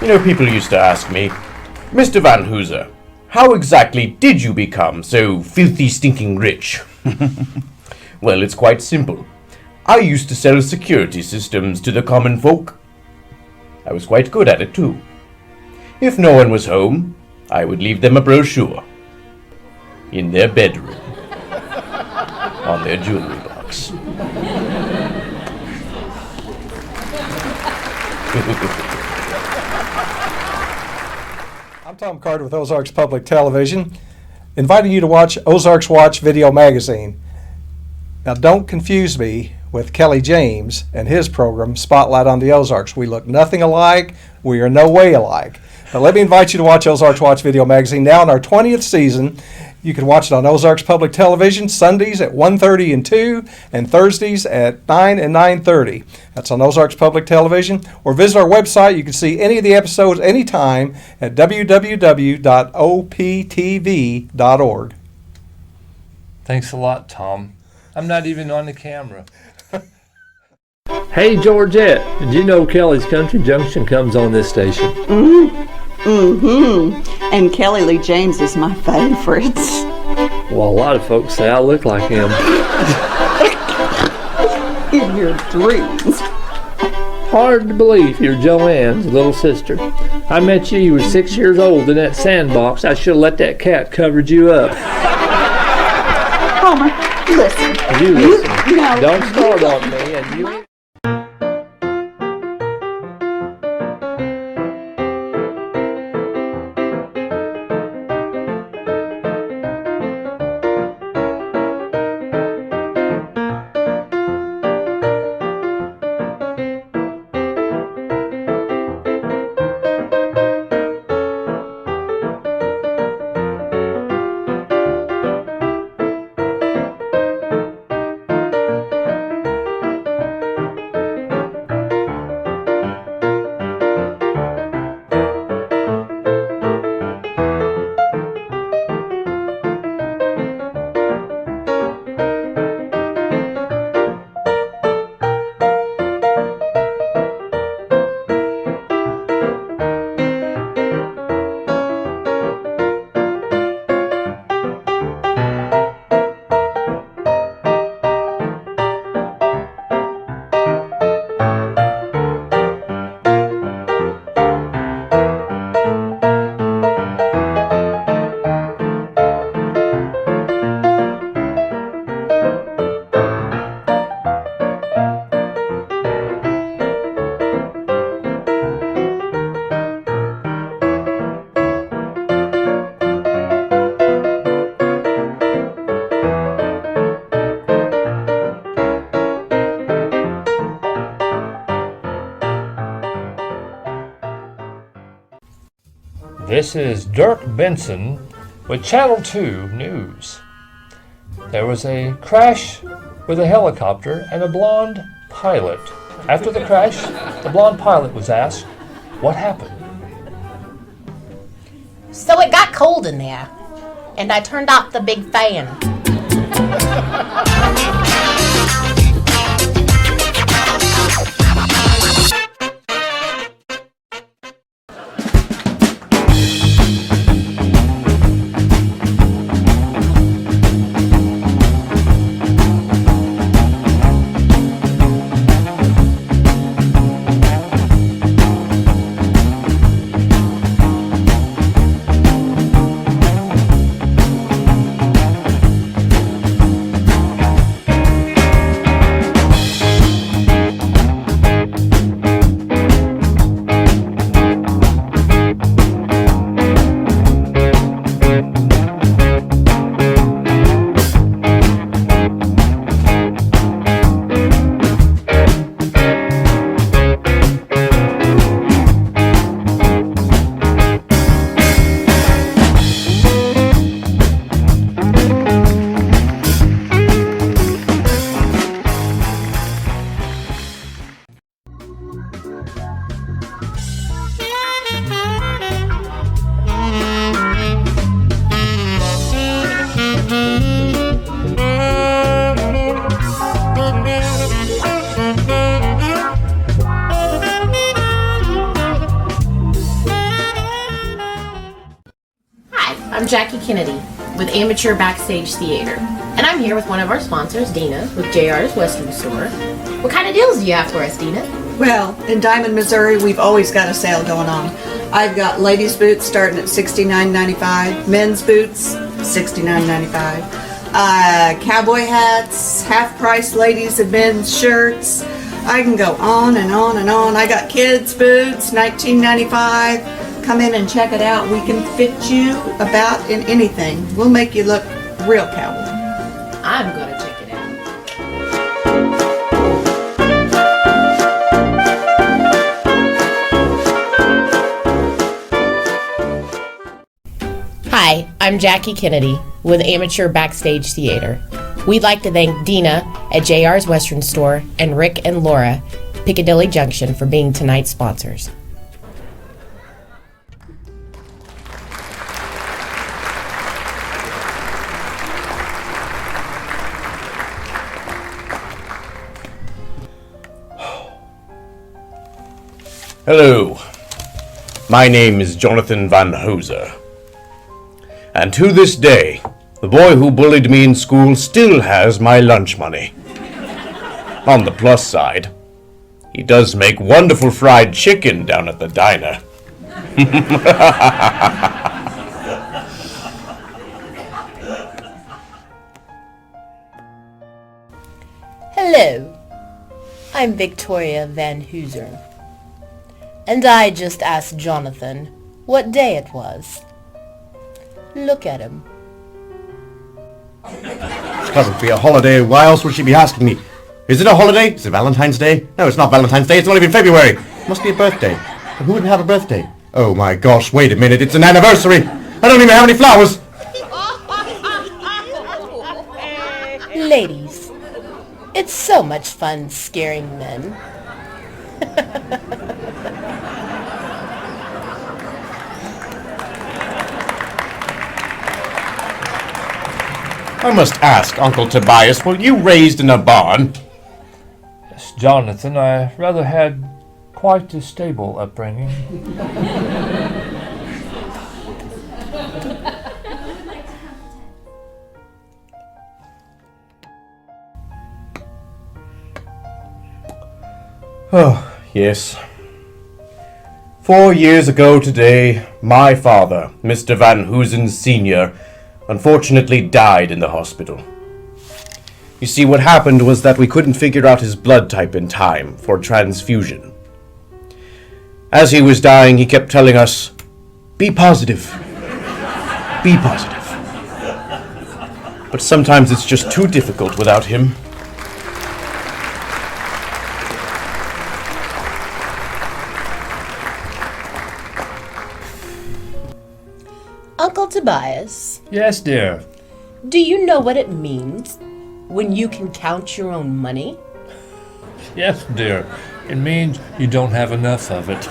People used to ask me, Mr. Van Hooser, how exactly did you become so filthy stinking rich? Well, it's quite simple. I used to sell security systems to the common folk. I was quite good at it too. If no one was home, I would leave them a brochure in their bedroom on their jewelry box. I'm Tom Carter with Ozarks Public Television, inviting you to watch Ozarks Watch Video Magazine. Now, don't confuse me with Kelly James and his program, Spotlight on the Ozarks. We look nothing alike. We are no way alike. But let me invite you to watch Ozarks Watch Video Magazine now in our 20th season. You can watch it on Ozarks Public Television Sundays at 1:30 and 2 and Thursdays at 9 and 9:30. That's on Ozarks Public Television. Or visit our website. You can see any of the episodes anytime at www.optv.org. Thanks a lot, Tom. I'm not even on the camera. Hey, Georgette, did you know Kelly's Country Junction comes on this station? And Kelly Lee James is my favorite. Well, a lot of folks say I look like him. In your dreams. Hard to believe you're Joanne's little sister. I met you were 6 years old in that sandbox. I should have let that cat covered you up. Homer, listen. You listen. No, Don't start on me, and you... This is Dirk Benson with Channel 2 News. There was a crash with a helicopter and a blonde pilot. After the crash, the blonde pilot was asked, "What happened?" So it got cold in there, and I turned off the big fan. I'm Jackie Kennedy with Amateur Backstage Theater. And I'm here with one of our sponsors, Dina, with JR's Western Store. What kind of deals do you have for us, Dina? Well, in Diamond, Missouri, we've always got a sale going on. I've got ladies' boots starting at $69.95, men's boots $69.95, cowboy hats, half price ladies and men's shirts. I can go on and on and on. I got kids' boots, $19.95. Come in and check it out. We can fit you about in anything. We'll make you look real cowboy. I'm gonna check it out. Hi, I'm Jackie Kennedy with Amateur Backstage Theater. We'd like to thank Dina at JR's Western Store and Rick and Laura, Piccadilly Junction, for being tonight's sponsors. Hello, my name is Jonathan Van Hoser, and to this day, the boy who bullied me in school still has my lunch money. On the plus side, he does make wonderful fried chicken down at the diner. Hello, I'm Victoria Van Hooser. And I just asked Jonathan what day it was. Look at him. It's got to be a holiday. Why else would she be asking me? Is it a holiday? Is it Valentine's Day? No, it's not Valentine's Day. It's not even February. It must be a birthday. But who wouldn't have a birthday? Oh my gosh, wait a minute. It's an anniversary. I don't even have any flowers. Ladies, it's so much fun scaring men. I must ask, Uncle Tobias, were you raised in a barn? Yes, Jonathan, I rather had quite a stable upbringing. Oh, yes. 4 years ago today, my father, Mr. Van Hoosen Sr., unfortunately died in the hospital. You see, what happened was that we couldn't figure out his blood type in time for transfusion. As he was dying, he kept telling us, "Be positive. Be positive." But sometimes it's just too difficult without him. Uncle Tobias, Yes, dear. do you know what it means when you can count your own money? Yes, dear. It means you don't have enough of it.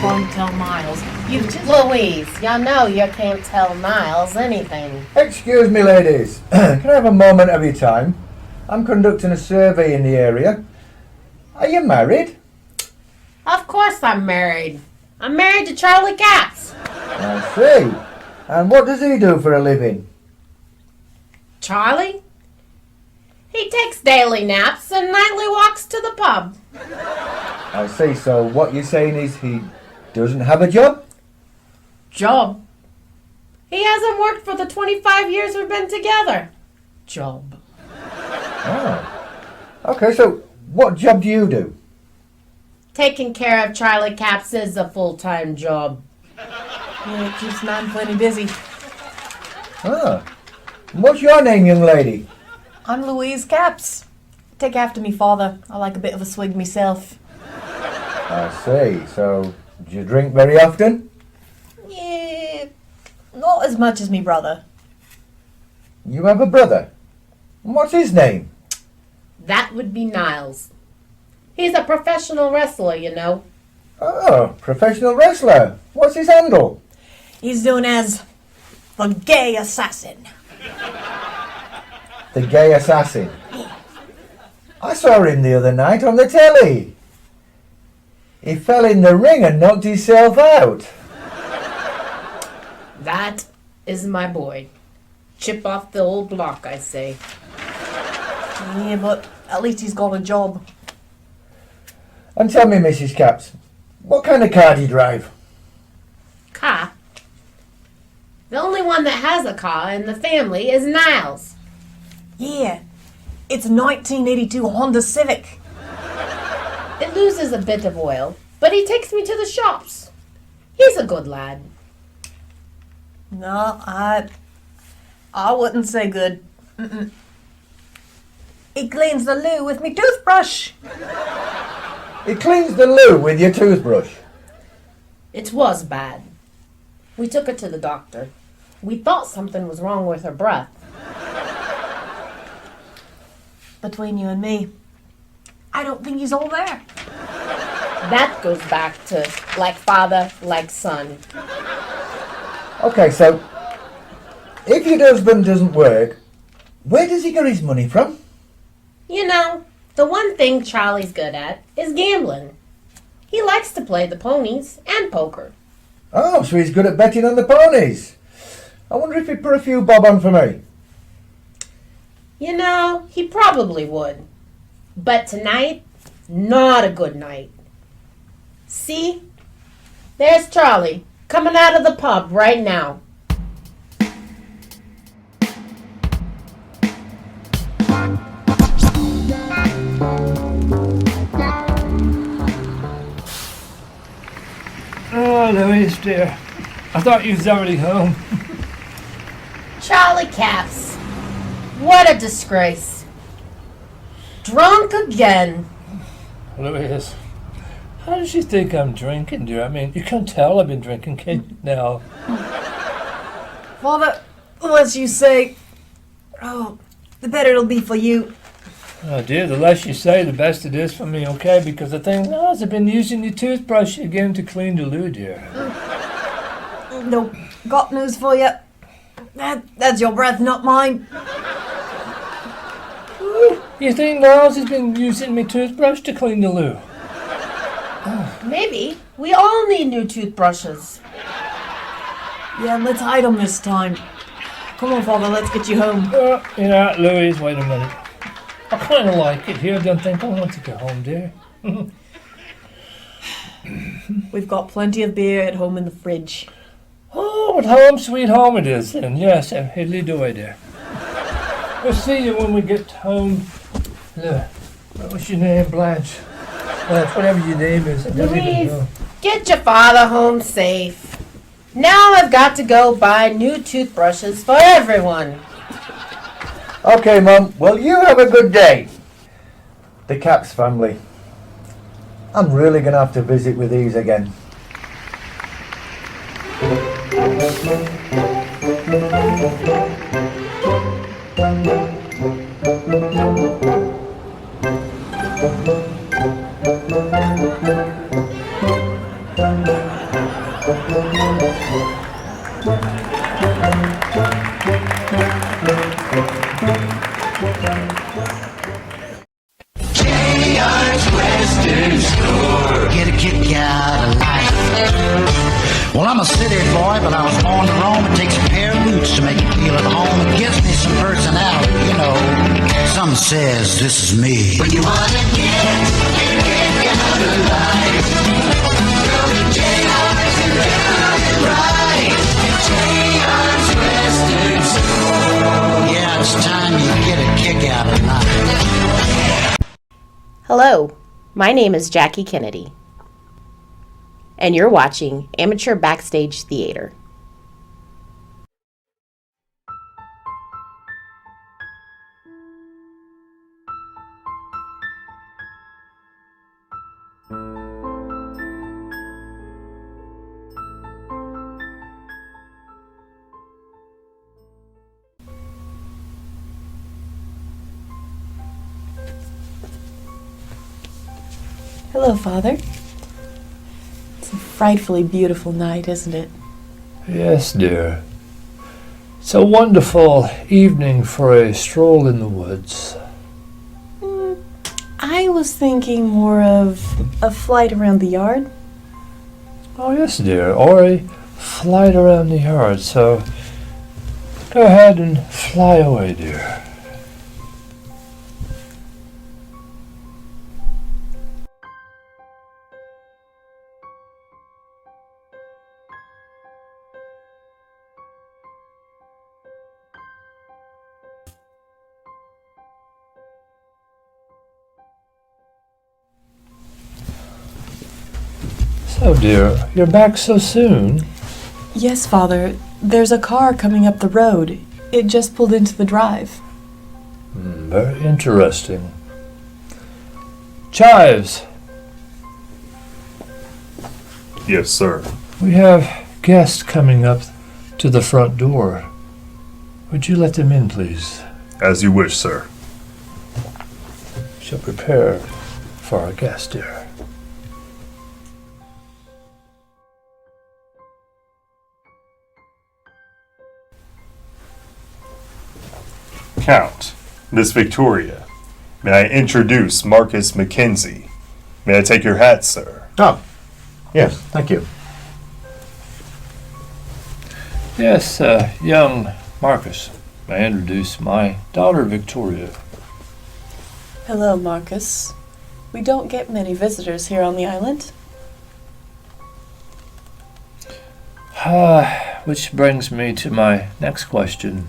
can't tell Miles. You've just... Louise, y'all know you can't tell Niles anything. Excuse me, ladies. Can I have a moment of your time? I'm conducting a survey in the area. Are you married? Of course I'm married. I'm married to Charlie Katz. I see. And what does he do for a living? Charlie? He takes daily naps and nightly walks to the pub. I see. So what you're saying is he doesn't have a job? Job? He hasn't worked for the 25 years we've been together. Job. Oh. Okay, so what job do you do? Taking care of Charlie Katz is a full-time job. Yeah, it keeps man plenty busy. Ah. What's your name, young lady? I'm Louise Caps. Take after me, father. I like a bit of a swig myself. I see. So, do you drink very often? Yeah, not as much as me brother. You have a brother. What's his name? That would be Niles. He's a professional wrestler, you know. Oh, professional wrestler. What's his handle? He's known as the Gay Assassin. The Gay Assassin. I saw him the other night on the telly. He fell in the ring and knocked himself out. That is my boy. Chip off the old block, I say. Yeah, but at least he's got a job. And tell me, Mrs. Caps, what kind of car do you drive? Car? The only one that has a car in the family is Niles. Yeah, it's a 1982 Honda Civic. It loses a bit of oil, but he takes me to the shops. He's a good lad. No, I wouldn't say good. Mm-mm. He cleans the loo with me toothbrush. He cleans the loo with your toothbrush. It was bad. We took her to the doctor. We thought something was wrong with her breath. Between you and me, I don't think he's all there. That goes back to like father, like son. Okay, so if your husband doesn't work, where does he get his money from? You know, the one thing Charlie's good at is gambling. He likes to play the ponies and poker. Oh, so he's good at betting on the ponies. I wonder if he'd put a few bob on for me. You know, he probably would. But tonight, not a good night. See? There's Charlie, coming out of the pub right now. Oh, Louise, dear. I thought you was already home. Charlie Caps. What a disgrace. Drunk again. Louise, how does she think I'm drinking, dear? I mean, you can't tell I've been drinking, can you now? Father, unless you say, oh, the better it'll be for you. Oh, dear, the less you say, the best it is for me, okay? Because the thing is, I've been using your toothbrush again to clean the loo, dear. No, got news for you. That's your breath, not mine. You think Niles has been using my toothbrush to clean the loo? Maybe. We all need new toothbrushes. Yeah, let's hide them this time. Come on, Father, let's get you home. You know, Louise, wait a minute. I kind of like it here. I don't think I want to go home, dear. We've got plenty of beer at home in the fridge. Oh, what home sweet home it is then. Yes, hiddly do, dear. We'll see you when we get home. What's your name, Blanche? Blanche, whatever your name is. I don't even know. Get your father home safe. Now I've got to go buy new toothbrushes for everyone. Okay, Mum. Well, you have a good day. The Caps family. I'm really going to have to visit with these again. Well, I'm a city boy, but I was born to roam. It takes a pair of boots to make it feel at home. It gives me some personality, you know. Some says this is me. When you want to get out of life, go to JR's and do it right. JR's Western Store. Yeah, it's time you get a kick out of life. Hello, my name is Jackie Kennedy, and you're watching Amateur Backstage Theater. Hello, Father. It's a frightfully beautiful night, isn't it? Yes, dear. It's a wonderful evening for a stroll in the woods. I was thinking more of a flight around the yard. Oh, yes, dear. Or a flight around the yard. So go ahead and fly away, dear. So, dear, you're back so soon? Yes, Father. There's a car coming up the road. It just pulled into the drive. Very interesting. Chives, Yes, sir. we have guests coming up to the front door. Would you let them in, please? As you wish, sir. Shall prepare for our guest, dear. Count, Miss Victoria, may I introduce Marcus Mackenzie? May I take your hat, sir? Oh, yes, thank you. Yes, young Marcus, may I introduce my daughter, Victoria. Hello, Marcus. We don't get many visitors here on the island. Which brings me to my next question.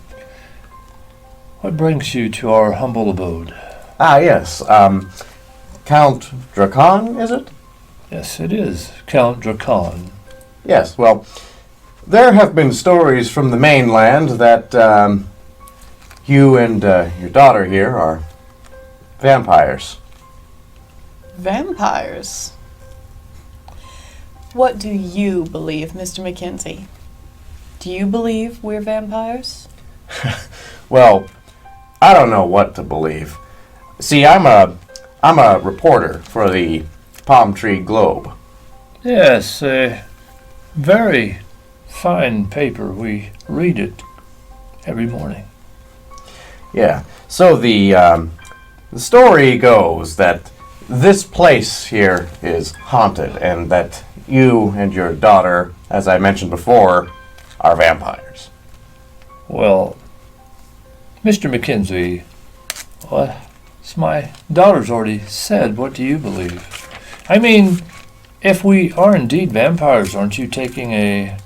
What brings you to our humble abode? Ah, yes, Count Dracon, is it? Yes, it is Count Dracon. Yes, well, there have been stories from the mainland that you and your daughter here are vampires. Vampires? What do you believe, Mr. Mackenzie? Do you believe we're vampires? Well, I don't know what to believe. See, I'm a reporter for the Palm Tree Globe. Yes, a very fine paper. We read it every morning. Yeah. So the story goes that this place here is haunted, and that you and your daughter, as I mentioned before, are vampires. Well, Mr. Mackenzie, as my daughter's already said, what do you believe? I mean, if we are indeed vampires, aren't you taking a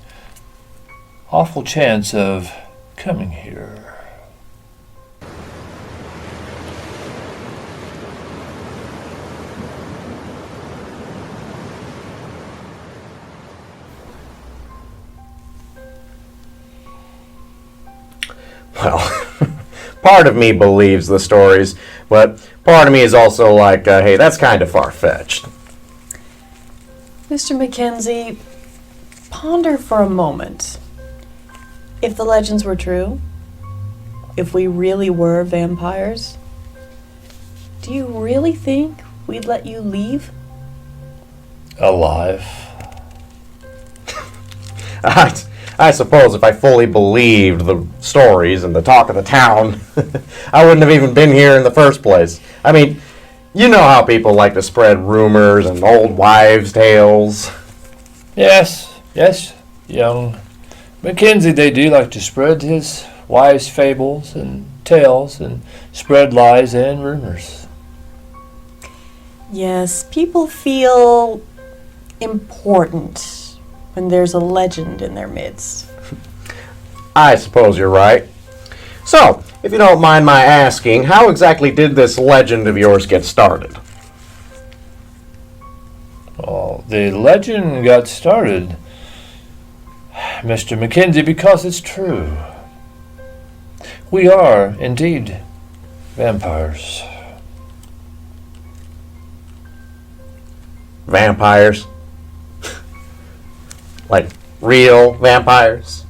awful chance of coming here? Well, part of me believes the stories, but part of me is also like, hey, that's kind of far-fetched. Mr. Mackenzie, ponder for a moment. If the legends were true, if we really were vampires, do you really think we'd let you leave? Alive. I suppose if I fully believed the stories and the talk of the town, I wouldn't have even been here in the first place. I mean, you know how people like to spread rumors and old wives' tales. Yes, young Mackenzie, they do like to spread his wife's fables and tales and spread lies and rumors. Yes, people feel important when there's a legend in their midst. I suppose you're right. So, if you don't mind my asking, how exactly did this legend of yours get started? Well, the legend got started, Mr. Mackenzie, because it's true. We are, indeed, vampires. Vampires? Like real vampires?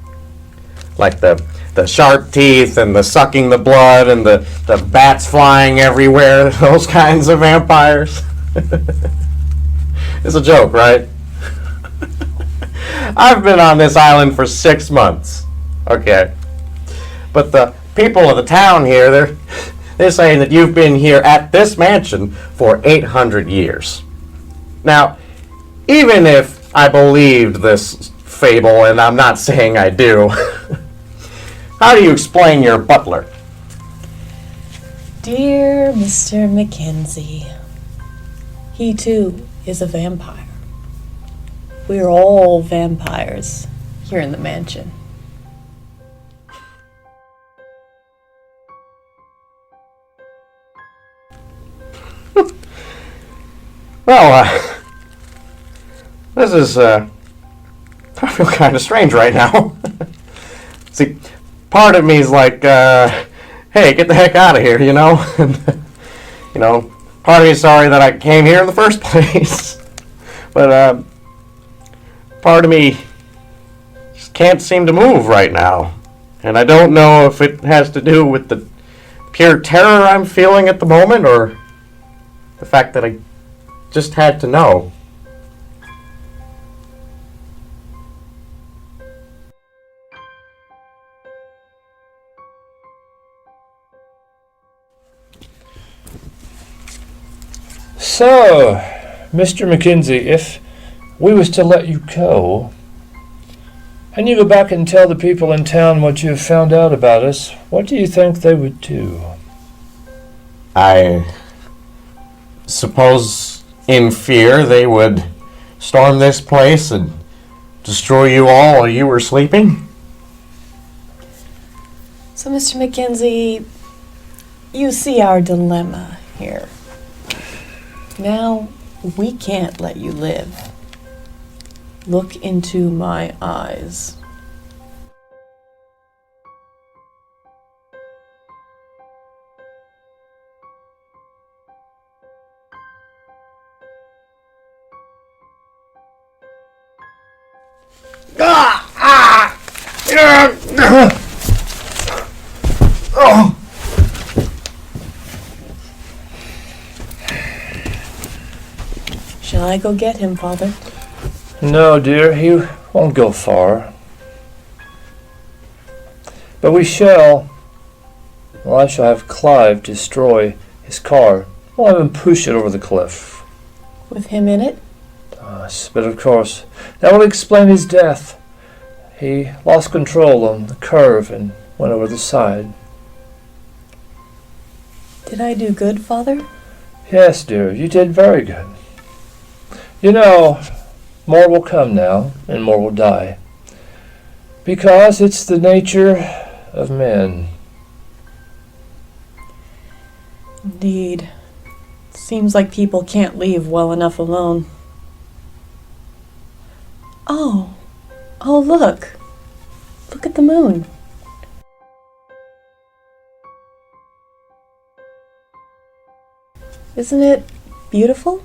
Like the sharp teeth and the sucking the blood and the bats flying everywhere, those kinds of vampires? It's a joke, right? I've been on this island for 6 months. Okay. But the people of the town here, they're saying that you've been here at this mansion for 800 years. Now, even if I believed this fable, and I'm not saying I do, how do you explain your butler? Dear Mr. Mackenzie, he too is a vampire. We're all vampires here in the mansion. Well, this is, I feel kind of strange right now. See, part of me is like, hey, get the heck out of here, you know? You know, part of me is sorry that I came here in the first place. But, part of me just can't seem to move right now. And I don't know if it has to do with the pure terror I'm feeling at the moment, or the fact that I just had to know. So, Mr. Mackenzie, if we was to let you go, and you go back and tell the people in town what you have found out about us, what do you think they would do? I suppose in fear they would storm this place and destroy you all while you were sleeping? So, Mr. Mackenzie, you see our dilemma here. Now, we can't let you live. Look into my eyes. Shall I go get him, Father? No, dear, he won't go far. But we shall. Well, I shall have Clive destroy his car. We'll have him push it over the cliff. With him in it? Yes, but of course, that will explain his death. He lost control on the curve and went over the side. Did I do good, Father? Yes, dear, you did very good. You know, more will come now, and more will die. Because it's the nature of men. Indeed. Seems like people can't leave well enough alone. Oh, look. Look at the moon. Isn't it beautiful?